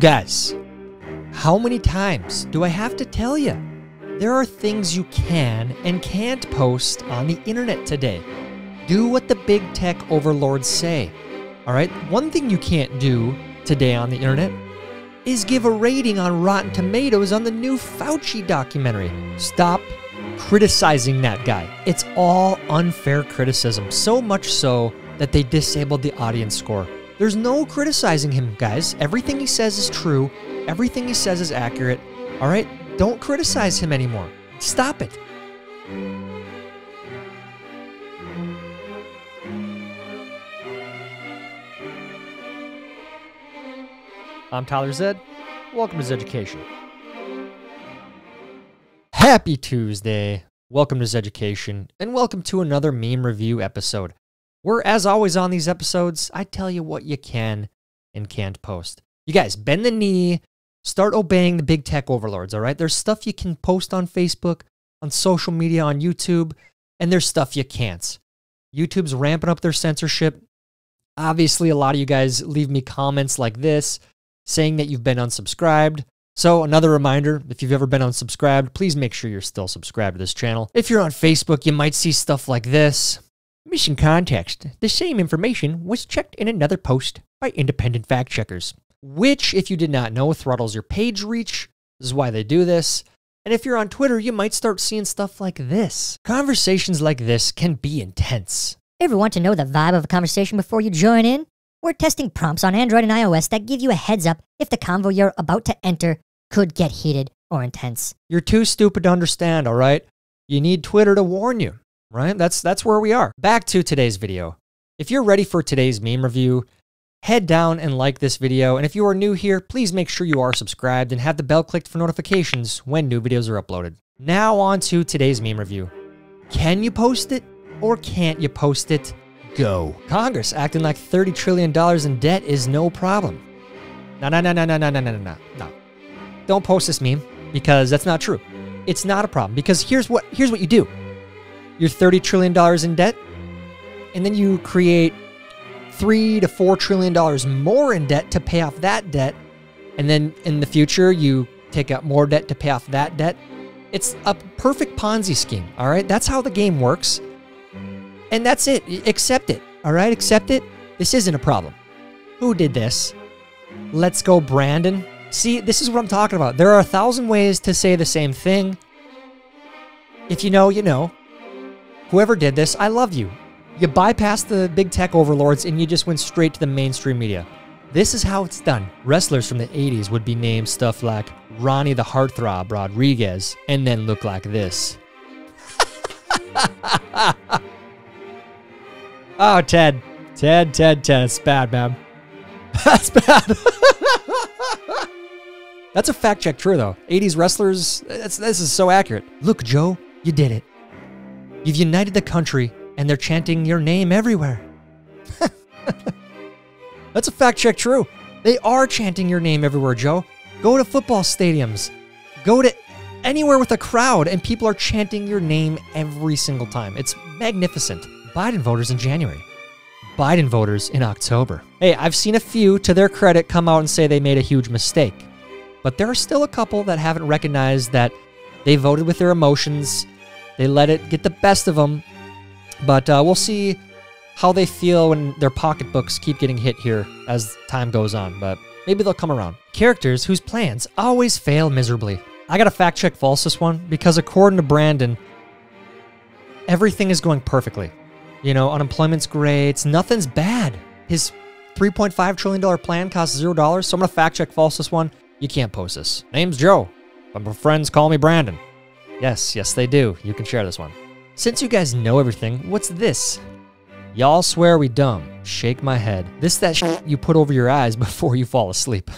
guys, how many times do I have to tell you? There are things you can and can't post on the internet today. Do what the big tech overlords say. All right, one thing you can't do today on the internet is give a rating on Rotten Tomatoes on the new Fauci documentary. Stop criticizing that guy. It's all unfair criticism, so much so that they disabled the audience score. There's no criticizing him, guys. Everything he says is true. Everything he says is accurate. All right, don't criticize him anymore. Stop it. I'm Tyler Zed. Welcome to Zeducation. Happy Tuesday. Welcome to Zeducation, and welcome to another meme review episode, where, as always on these episodes, I tell you what you can and can't post. You guys, bend the knee, start obeying the big tech overlords, all right? There's stuff you can post on Facebook, on social media, on YouTube, and there's stuff you can't. YouTube's ramping up their censorship. Obviously, a lot of you guys leave me comments like this, saying that you've been unsubscribed. So another reminder, if you've ever been unsubscribed, please make sure you're still subscribed to this channel. If you're on Facebook, you might see stuff like this. Mission context. The same information was checked in another post by independent fact checkers, which, if you did not know, throttles your page reach. This is why they do this. And if you're on Twitter, you might start seeing stuff like this. Conversations like this can be intense. Ever want to know the vibe of a conversation before you join in? We're testing prompts on Android and iOS that give you a heads up if the convo you're about to enter could get heated or intense. You're too stupid to understand, all right? You need Twitter to warn you, right? That's where we are. Back to today's video. If you're ready for today's meme review, head down and like this video. And if you are new here, please make sure you are subscribed and have the bell clicked for notifications when new videos are uploaded. Now on to today's meme review. Can you post it or can't you post it? Go. Congress acting like $30 trillion in debt is no problem. No. Don't post this meme because that's not true. It's not a problem because here's what you do. You're $30 trillion in debt, and then you create $3 to $4 trillion more in debt to pay off that debt, and then in the future you take out more debt to pay off that debt. It's a perfect Ponzi scheme, all right? That's how the game works. And that's it. Accept it. All right? Accept it. This isn't a problem. Who did this? Let's go, Brandon. See, this is what I'm talking about. There are 1,000 ways to say the same thing. If you know, you know. Whoever did this, I love you. You bypassed the big tech overlords and you just went straight to the mainstream media. This is how it's done. Wrestlers from the 80s would be named stuff like Ronnie the Heartthrob Rodriguez and then look like this. Oh, Ted. It's bad, man. That's bad. That's a fact check true, though. 80s wrestlers, this is so accurate. Look, Joe, you did it. You've united the country, and they're chanting your name everywhere. That's a fact check true. They are chanting your name everywhere, Joe. Go to football stadiums. Go to anywhere with a crowd, and people are chanting your name every single time. It's magnificent. Biden voters in January. Biden voters in October. Hey, I've seen a few, to their credit, come out and say they made a huge mistake. But there are still a couple that haven't recognized that they voted with their emotions. They let it get the best of them. But we'll see how they feel when their pocketbooks keep getting hit here as time goes on. But maybe they'll come around. Characters whose plans always fail miserably. I gotta fact check false this one because according to Brandon, everything is going perfectly. You know, unemployment's great. Nothing's bad. His $3.5 trillion plan costs $0. So I'm going to fact check false this one. You can't post this. Name's Joe, but my friends call me Brandon. Yes, they do. You can share this one. Since you guys know everything, what's this? Y'all swear we dumb. Shake my head. This that shit you put over your eyes before you fall asleep.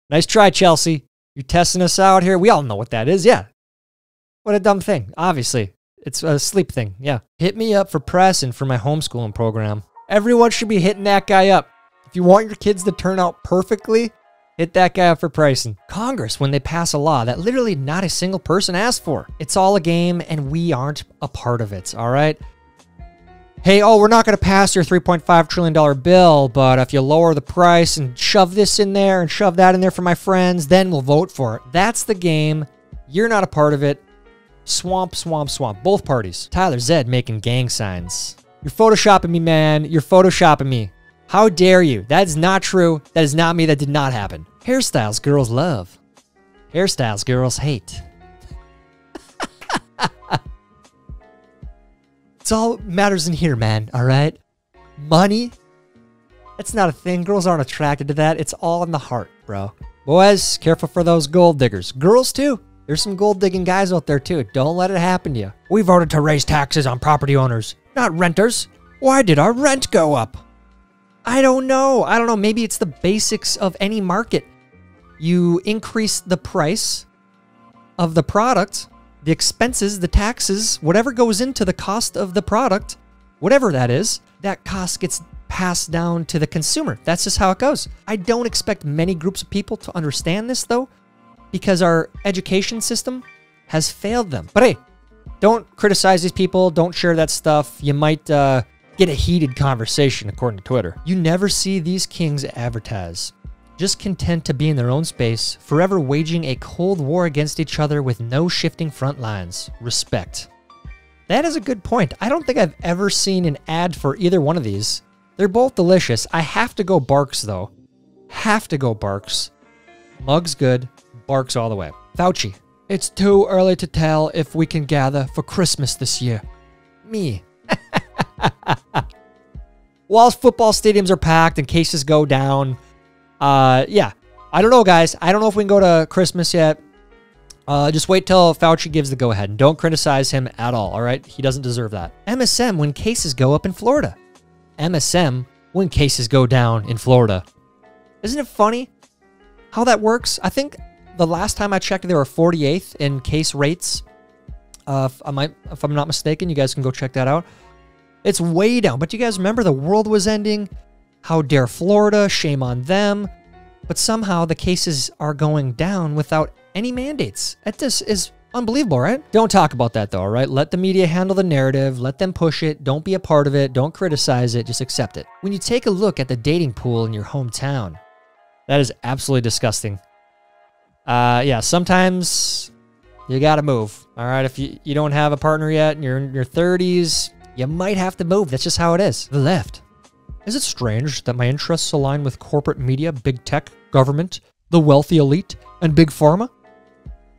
Nice try, Chelsea. You're testing us out here. We all know what that is. Yeah. What a dumb thing. Obviously. It's a sleep thing, yeah. Hit me up for press and for my homeschooling program. Everyone should be hitting that guy up. If you want your kids to turn out perfectly, hit that guy up for pricing. Congress, when they pass a law that literally not a single person asked for. It's all a game and we aren't a part of it, all right? hey, oh, we're not going to pass your $3.5 trillion bill, but if you lower the price and shove this in there and shove that in there for my friends, then we'll vote for it. That's the game. You're not a part of it. Swamp, swamp, swamp. Both parties. Tyler Zed making gang signs. You're photoshopping me, man. You're photoshopping me. How dare you? That is not true. That is not me. That did not happen. Hairstyles girls love. Hairstyles girls hate. It's all matters in here, man, all right? Money? That's not a thing. Girls aren't attracted to that. It's all in the heart, bro. Boys, careful for those gold diggers. Girls, too. There's some gold digging guys out there, too. Don't let it happen to you. We voted to raise taxes on property owners, not renters. Why did our rent go up? I don't know. I don't know. Maybe it's the basics of any market. You increase the price of the product, the expenses, the taxes, whatever goes into the cost of the product, whatever that is, that cost gets passed down to the consumer. That's just how it goes. I don't expect many groups of people to understand this, though, because our education system has failed them. But hey, don't criticize these people. Don't share that stuff. You might get a heated conversation, according to Twitter. You never see these kings advertise. Just content to be in their own space, forever waging a cold war against each other with no shifting front lines. Respect. That is a good point. I don't think I've ever seen an ad for either one of these. They're both delicious. I have to go Barks, though. Have to go Barks. Mug's good. Barks all the way. Fauci. It's too early to tell if we can gather for Christmas this year. Me. Whilst football stadiums are packed and cases go down, yeah, I don't know, guys. I don't know if we can go to Christmas yet. Just wait till Fauci gives the go-ahead. And don't criticize him at all right? He doesn't deserve that. MSM when cases go up in Florida. MSM when cases go down in Florida. Isn't it funny how that works? I think the last time I checked, they were 48th in case rates. If I'm not mistaken, you guys can go check that out. It's way down. But you guys remember the world was ending? How dare Florida? Shame on them. But somehow the cases are going down without any mandates. This is unbelievable, right? Don't talk about that, though, all right? Let the media handle the narrative. Let them push it. Don't be a part of it. Don't criticize it. Just accept it. When you take a look at the dating pool in your hometown, that is absolutely disgusting. Yeah, sometimes you gotta move, all right? If you don't have a partner yet and you're in your 30s, you might have to move. That's just how it is. The left. Is it strange that my interests align with corporate media, big tech, government, the wealthy elite, and big pharma?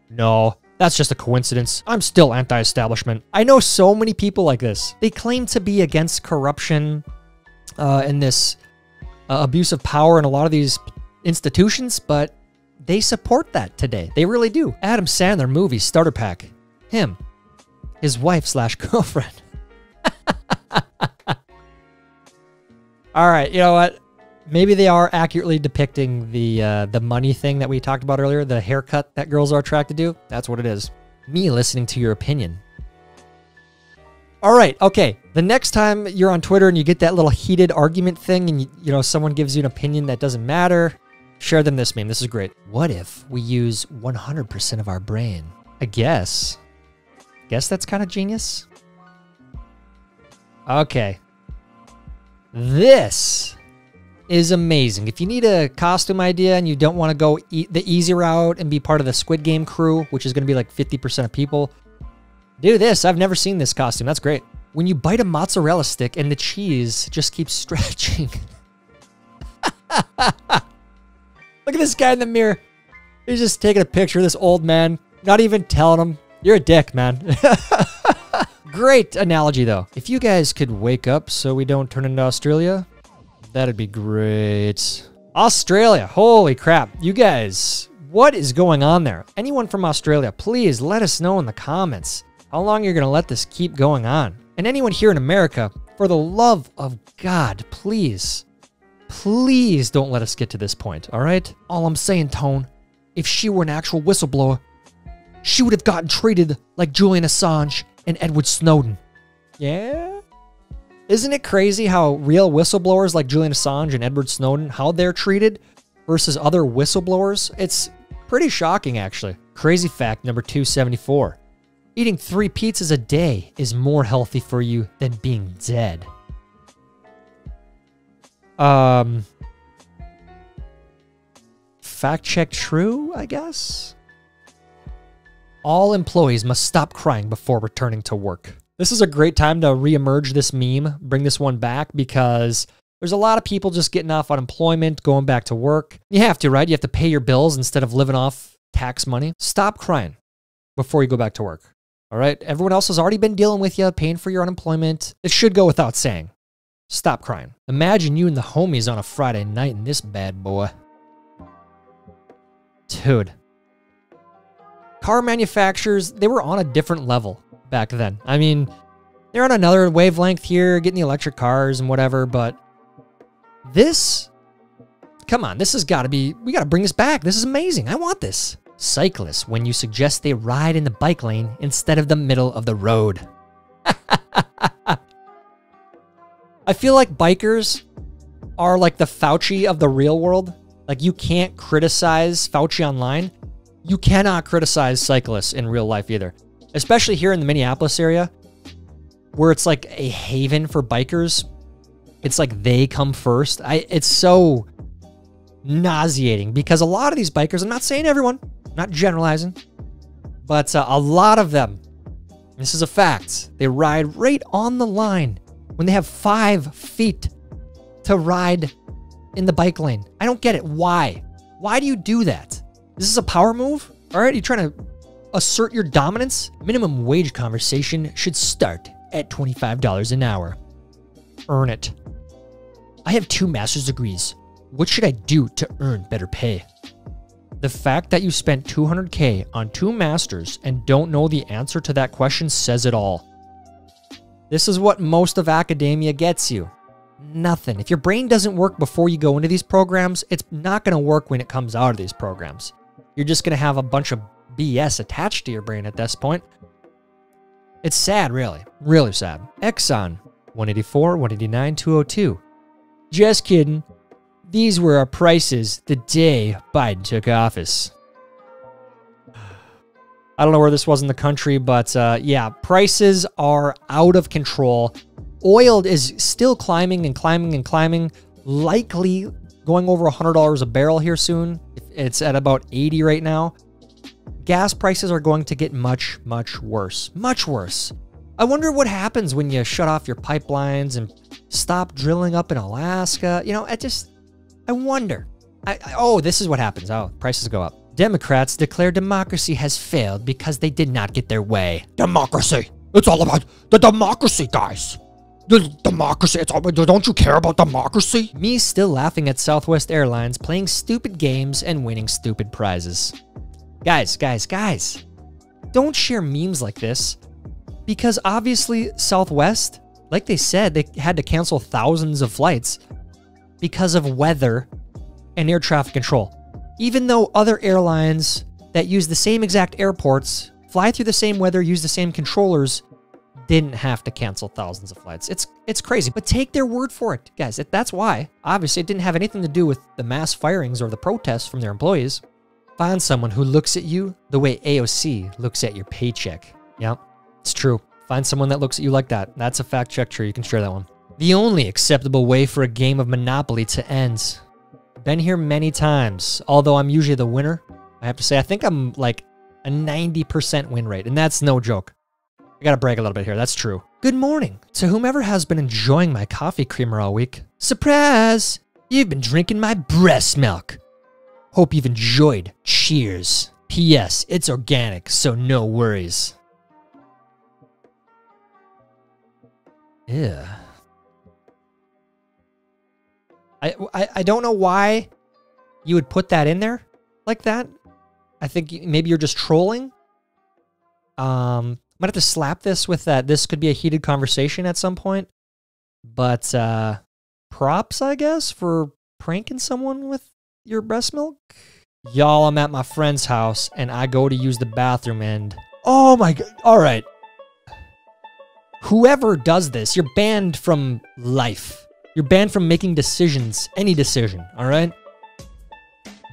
No, that's just a coincidence. I'm still anti-establishment. I know so many people like this. They claim to be against corruption and this abuse of power in a lot of these institutions, but they support that today. They really do. Adam Sandler movie starter pack. Him. His wife/girlfriend. All right, you know what? Maybe they are accurately depicting the money thing that we talked about earlier, the haircut that girls are attracted to. That's what it is. Me listening to your opinion. All right, okay. The next time you're on Twitter and you get that little heated argument thing and you know someone gives you an opinion that doesn't matter, share them this meme. This is great. What if we use 100% of our brain? I guess. Guess that's kind of genius. Okay. This is amazing. If you need a costume idea and you don't want to go the easy route and be part of the Squid Game crew, which is going to be like 50% of people, do this. I've never seen this costume. That's great. When you bite a mozzarella stick and the cheese just keeps stretching. Look at this guy in the mirror. He's just taking a picture of this old man, not even telling him, you're a dick, man. Great analogy, though. If you guys could wake up so we don't turn into Australia, that'd be great. Australia, holy crap. You guys, what is going on there? Anyone from Australia, please let us know in the comments how long you're going to let this keep going on. And anyone here in America, for the love of God, please, please don't let us get to this point, all right? All I'm saying, Tone, if she were an actual whistleblower, she would have gotten treated like Julien Assange and Edward Snowden. Yeah? Isn't it crazy how real whistleblowers like Julien Assange and Edward Snowden, how they're treated versus other whistleblowers? It's pretty shocking, actually. Crazy fact number 274. Eating 3 pizzas a day is more healthy for you than being dead. Fact check true, I guess? All employees must stop crying before returning to work. This is a great time to reemerge this meme, bring this one back, because there's a lot of people just getting off unemployment, going back to work. You have to, right? You have to pay your bills instead of living off tax money. Stop crying before you go back to work. All right? Everyone else has already been dealing with you, paying for your unemployment. It should go without saying. Stop crying. Imagine you and the homies on a Friday night in this bad boy. Dude. Car manufacturers, they were on a different level back then. I mean, they're on another wavelength here, getting the electric cars and whatever, but this, come on, this has got to be, we got to bring this back. This is amazing. I want this. Cyclists, when you suggest they ride in the bike lane instead of the middle of the road. I feel like bikers are like the Fauci of the real world. Like, you can't criticize Fauci online. You cannot criticize cyclists in real life either. Especially here in the Minneapolis area, where it's like a haven for bikers. It's like they come first. It's so nauseating because a lot of these bikers, I'm not saying everyone, not generalizing, but a lot of them, this is a fact, they ride right on the line when they have 5 feet to ride in the bike lane. I don't get it. Why? Why do you do that? This is a power move? All right, you're trying to assert your dominance? Minimum wage conversation should start at $25 an hour. Earn it. I have 2 master's degrees. What should I do to earn better pay? The fact that you spent $200K on 2 masters and don't know the answer to that question says it all. This is what most of academia gets you. Nothing. If your brain doesn't work before you go into these programs, it's not going to work when it comes out of these programs. You're just going to have a bunch of BS attached to your brain at this point. It's sad, really. Really sad. Exxon, 184, 189, 202. Just kidding. These were our prices the day Biden took office. I don't know where this was in the country, but yeah, prices are out of control. Oil is still climbing and climbing and climbing, likely going over $100 a barrel here soon. It's at about 80 right now. Gas prices are going to get much, much worse. Much worse. I wonder what happens when you shut off your pipelines and stop drilling up in Alaska. You know, I wonder. Oh, this is what happens. Oh, prices go up. Democrats declare democracy has failed because they did not get their way. Democracy. It's all about the democracy, guys. The democracy. It's all about, don't you care about democracy? Me still laughing at Southwest Airlines playing stupid games and winning stupid prizes. Guys. Don't share memes like this because obviously Southwest, like they said, they had to cancel thousands of flights because of weather and air traffic control. Even though other airlines that use the same exact airports, fly through the same weather, use the same controllers, didn't have to cancel thousands of flights. It's crazy, but take their word for it, guys. That's why. Obviously, it didn't have anything to do with the mass firings or the protests from their employees. Find someone who looks at you the way AOC looks at your paycheck. Yep, it's true. Find someone that looks at you like that. That's a fact check true. You can share that one. The only acceptable way for a game of Monopoly to end. Been here many times, although I'm usually the winner. I have to say, I think I'm like a 90% win rate, and that's no joke. I gotta brag a little bit here, that's true. Good morning to whomever has been enjoying my coffee creamer all week. Surprise! You've been drinking my breast milk. Hope you've enjoyed. Cheers. P.S. It's organic, so no worries. Yeah. I don't know why you would put that in there like that. I think maybe you're just trolling. Might have to slap this with that. This could be a heated conversation at some point. But props, I guess, for pranking someone with your breast milk. Y'all, I'm at my friend's house and I go to use the bathroom and... Oh my God. All right. Whoever does this, you're banned from life. You're banned from making decisions, any decision, all right?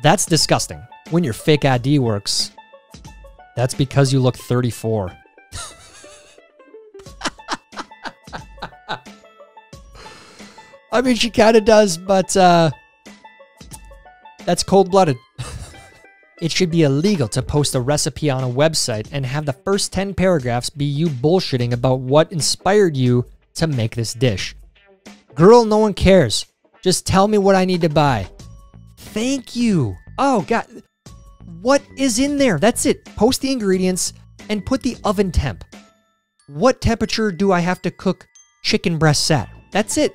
That's disgusting. When your fake ID works, that's because you look 34. I mean, she kind of does, but that's cold-blooded. It should be illegal to post a recipe on a website and have the first 10 paragraphs be you bullshitting about what inspired you to make this dish. Girl, no one cares. Just tell me what I need to buy. Thank you. Oh, God. What is in there? That's it. Post the ingredients and put the oven temp. What temperature do I have to cook chicken breasts at? That's it.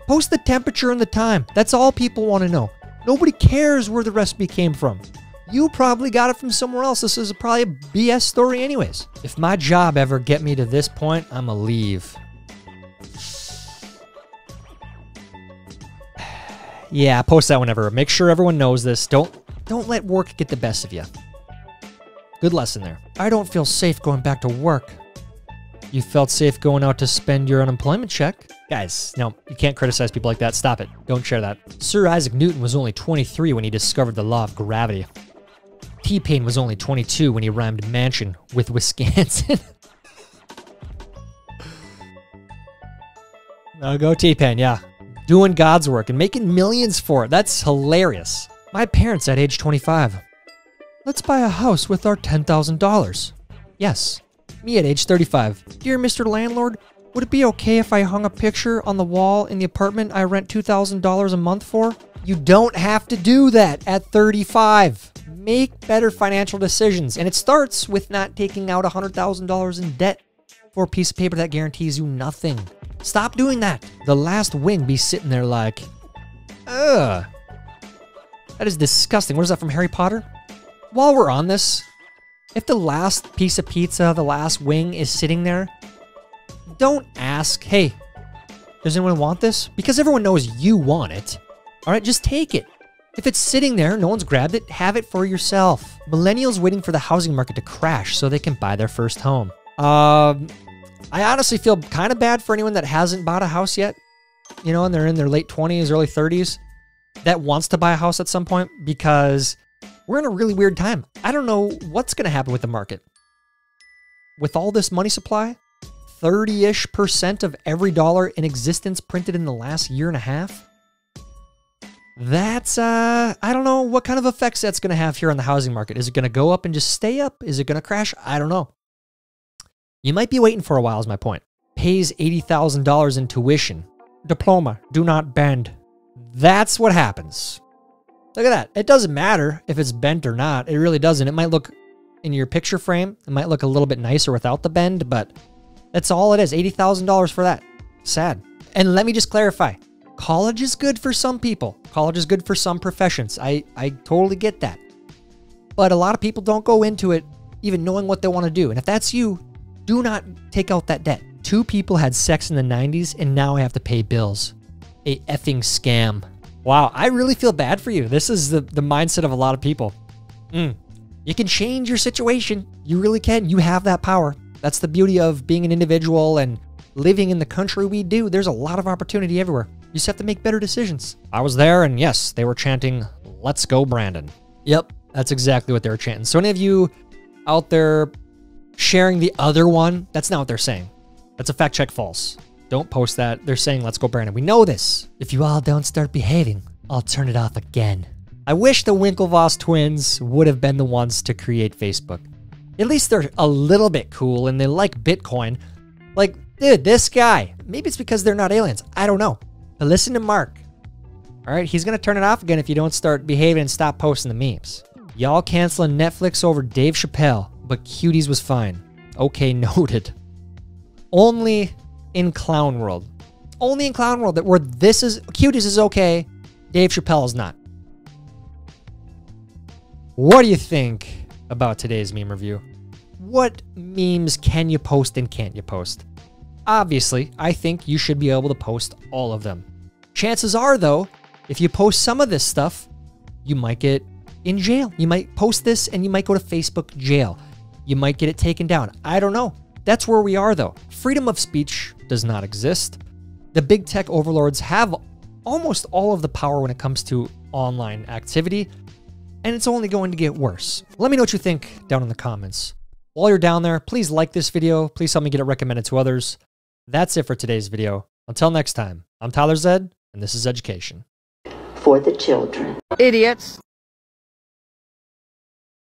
Post the temperature and the time. That's all people want to know. Nobody cares where the recipe came from. You probably got it from somewhere else. This is probably a BS story anyways. If my job ever get me to this point, I'ma leave. Yeah, post that whenever. Make sure everyone knows this. Don't let work get the best of you. Good lesson there. I don't feel safe going back to work. You felt safe going out to spend your unemployment check? Guys, no, you can't criticize people like that. Stop it. Don't share that. Sir Isaac Newton was only 23 when he discovered the law of gravity. T-Pain was only 22 when he rhymed mansion with Wisconsin. Go T-Pain, yeah. Doing God's work and making millions for it. That's hilarious. My parents at age 25. Let's buy a house with our $10,000. Yes. Me at age 35. Dear Mr. Landlord, would it be okay if I hung a picture on the wall in the apartment I rent $2,000 a month for? You don't have to do that at 35. Make better financial decisions. And it starts with not taking out $100,000 in debt for a piece of paper that guarantees you nothing. Stop doing that. The last wing be sitting there like, ugh. That is disgusting. What is that from Harry Potter? While we're on this, if the last piece of pizza, the last wing is sitting there, don't ask, hey, does anyone want this? Because everyone knows you want it. All right, just take it. If it's sitting there, no one's grabbed it, have it for yourself. Millennials waiting for the housing market to crash so they can buy their first home. I honestly feel kind of bad for anyone that hasn't bought a house yet, you know, and they're in their late 20s, early 30s, that wants to buy a house at some point, because we're in a really weird time. I don't know what's going to happen with the market. With all this money supply, 30-ish% of every dollar in existence printed in the last year and a half. That's, I don't know what kind of effects that's going to have here on the housing market. Is it going to go up and just stay up? Is it going to crash? I don't know. You might be waiting for a while is my point. Pays $80,000 in tuition. Diploma, do not bend. That's what happens. Look at that. It doesn't matter if it's bent or not. It really doesn't. It might look, in your picture frame, it might look a little bit nicer without the bend, but that's all it is. $80,000 for that. Sad. And let me just clarify. College is good for some people. College is good for some professions. I totally get that. But a lot of people don't go into it even knowing what they want to do. And if that's you, do not take out that debt. 2 people had sex in the 90s and now I have to pay bills. A effing scam. Wow, I really feel bad for you. This is the mindset of a lot of people. You can change your situation. You really can. You have that power. That's the beauty of being an individual and living in the country we do. There's a lot of opportunity everywhere. You just have to make better decisions. I was there, and yes, they were chanting, "Let's go, Brandon." Yep, that's exactly what they were chanting. So any of you out there sharing the other one, that's not what they're saying. That's a fact check false. Don't post that. They're saying, "Let's go, Brandon." We know this. If you all don't start behaving, I'll turn it off again. I wish the Winklevoss twins would have been the ones to create Facebook. At least they're a little bit cool and they like Bitcoin. Like, dude, this guy. Maybe it's because they're not aliens. I don't know. But listen to Mark. All right, he's going to turn it off again if you don't start behaving and stop posting the memes. Y'all canceling Netflix over Dave Chappelle, but Cuties was fine. Okay, noted. Only in Clown World. Only in Clown World that where this is, Cuties is okay, Dave Chappelle is not. What do you think about today's meme review? What memes can you post and can't you post? Obviously, I think you should be able to post all of them. Chances are, though, if you post some of this stuff, you might get in jail. You might post this and you might go to Facebook jail. You might get it taken down. I don't know. That's where we are, though. Freedom of speech does not exist. The big tech overlords have almost all of the power when it comes to online activity, and it's only going to get worse. Let me know what you think down in the comments. While you're down there, please like this video. Please help me get it recommended to others. That's it for today's video. Until next time, I'm Tyler Zed, and this is Zeducation. For the children. Idiots.